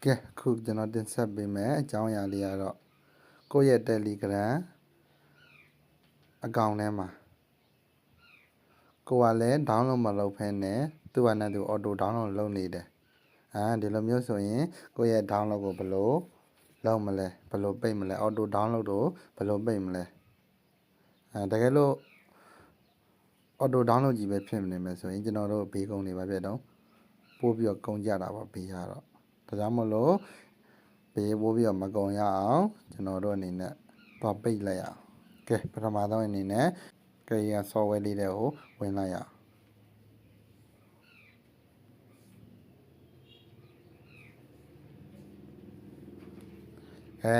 ကဲခုကျွန်တော်တင်ဆက်ပေးမယ်အကြောင်းအရာလေးကတော့ကိုယ့်ရဲ့ Telegram အကောင့်ထဲမှာကိုကလည်း download မလုပ်ဖ ೇನೆ သူ့ဟာနဲ့သူ auto download လုပ်နေတယ်ဒီလိုမျိုးဆိုရင်ကိုယ့်ရဲ့ download ကိုဘယ်လိုလုပ်မလဲဘယ်လိုပိတ်မလဲ auto download ကိုဘယ်လိုပိတ်မလဲတကယ်လို့ auto download ကြီးပဲဖြစ်နေမယ်ဆိုရင်ကျွန်တော်တို့ဘေးကုန်းတွေပါပြတော့ပို့ပြီးတော့ကုန်ကြတာပါဘေးရတော့ဒါကြောင့်မလို့ဘေးပို့ပြီးတော့မကုန်ရအောင်ကျွန်တော်တို့အနေနဲ့တော့ပိတ်လိုက်ရအောင်ကဲပထမဆုံးအနေနဲ့ကြည်ရ software လေးတွေကိုဝင်လိုက်ရအောင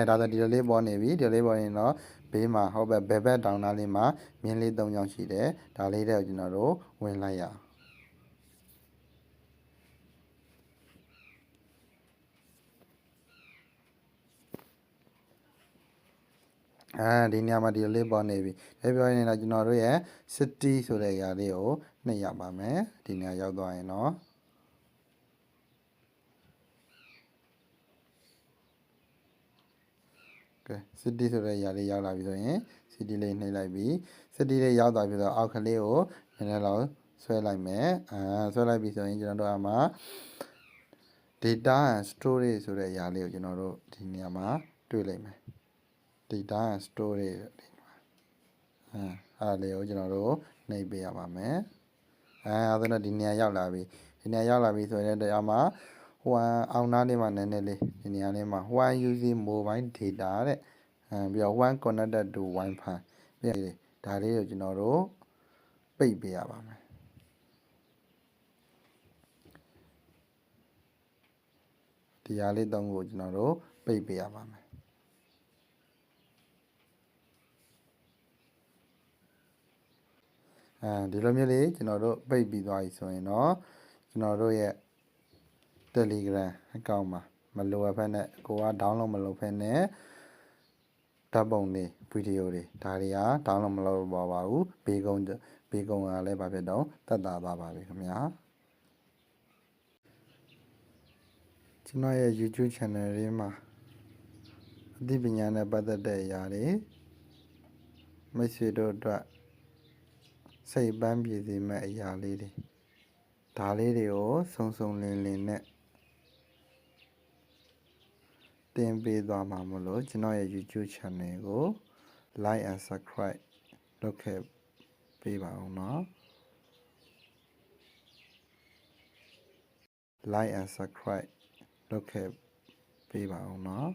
်ဒါဆိုဒီလိုလေးပေါ်နေပြီဒီလိုလေးပေါ်ရင်တော့ဘေးမှာဟုတ်ပဲဘယ်ဘက်တောင်သားလေးမှာမြင်းလေး၃ချောင်းရှိတယ်ဒါလေးတွေကိုကျွန်တော်တို့ဝင်လိုက်ရအောင်ဒီနေရာမှာဒီလိုလေးပေါ်နေပြီဒါပြောရင်တော့ကျွန်တော်တို့ရဲ့ city ဆိုတဲ့အရာလေးကိုနှိပ်ရပါမယ်ဒီနေရာရောက်သွားရင်တော့ကဲ city ဆိုတဲ့အရာလေးရောက်လာပြီဆိုရင် city လေးနှိပ်လိုက်ပြီ city လေးရောက်သွားပြီဆိုတော့အောက်ကလေးကိုနည်းနည်းလောက်ဆွဲလိုက်မယ်ဆွဲလိုက်ပြီဆိုရင်ကျွန်တော်တို့အမှာ data and storage ဆိုတဲ့အရာလေးကိုကျွန်တော်တို့ဒီနေရာမှာတွေ့လိုက်မယ် data and storage ဒီမှာအဲ့လေးကိုကျွန်တော်တို့နှိပ်ပေးရပါမယ်အဲ့ဒါတော့ဒီနေရာရောက်လာပြီဒီနေရာရောက်လာပြီဆိုရင်တရားမှာအောင်နာလေးမှာနည်းနည်းလေးဒီနေရာလေးမှာ one using mobile data တဲ့ပြီးတော့ one connected to Wi-Fi ပြီးဒါလေးကိုကျွန်တော်တို့ပိတ်ပေးရပါမယ်ဒီဟာလေးသုံးကိုကျွန်တော်တို့ပိတ်ပေးရပါမယ်ဒီလိုမျိုးလေးကျွန်တော်တို့ပိတ်ပြီးသွားပြီဆိုရင်တော့ကျွန်တော်တို့ရဲ့ Telegram အကောင့်မှာမလိုအပ်ဖက်နဲ့ကိုက download မလုပ်ဖက်နဲ့ဓာတ်ပုံတွေဗီဒီယိုတွေဒါတွေက download မလုပ်ပါဘူးဘေးကုန်းကလည်းဘာဖြစ်တော့တက်တာသွားပါပြီခင်ဗျာကျွန်တော်ရဲ့ YouTube channel လေးမှာအသိပညာနဲ့ပတ်သက်တဲ့အရာတွေမိတ်ဆွေတို့အတွက်စိတ်ပန်းပြေစေမဲ့အရာလေးတွေဒါလေးတွေကိုစုံလင်နဲ့တင်ပေးသွားမှာမလို့ကျွန်တော်ရဲ့ YouTube channel ကို like and subscribe လုပ်ခဲ့ပေးပါအောင်နော် like and subscribe လုပ်ခဲ့ပေးပါအောင်နော်